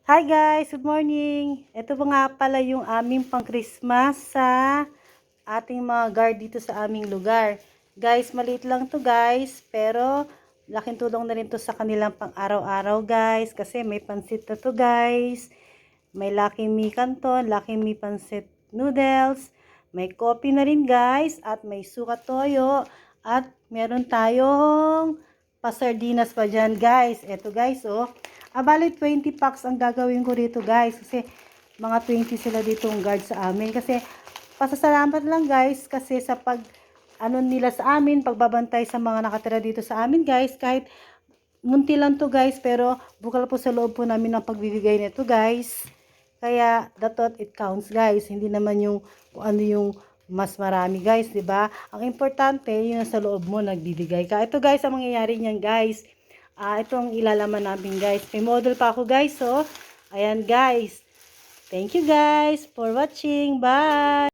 Hi guys, good morning. Ito po nga pala yung aming pang-Christmas sa ating mga guard dito sa aming lugar. Guys, maliit lang to guys, pero laking tulong na rin to sa kanilang pang-araw-araw guys. Kasi may pansit na to guys. May Lucky Me Canton, Lucky Me Pansit Noodles. May coffee na rin guys. At may suka toyo. At meron tayong pasardinas pa dyan guys. Ito guys oh. Bali 20 packs ang gagawin ko dito guys. Kasi mga 20 sila dito ang guard sa amin. Kasi pasasalamat lang guys. Kasi sa ano nila sa amin, pagbabantay sa mga nakatira dito sa amin guys. Kahit munti lang to guys. Pero bukal po sa loob po namin ang pagbibigay nito guys. Kaya the thought it counts guys. Hindi naman yung kung ano yung mas marami guys, 'di ba? Ang importante yung sa loob mo nagbibigay ka. Ito guys ang mangyayari niyan guys. Ito ang ilalaman namin guys. May model pa ako guys, oh. Ayan guys. Thank you guys for watching. Bye!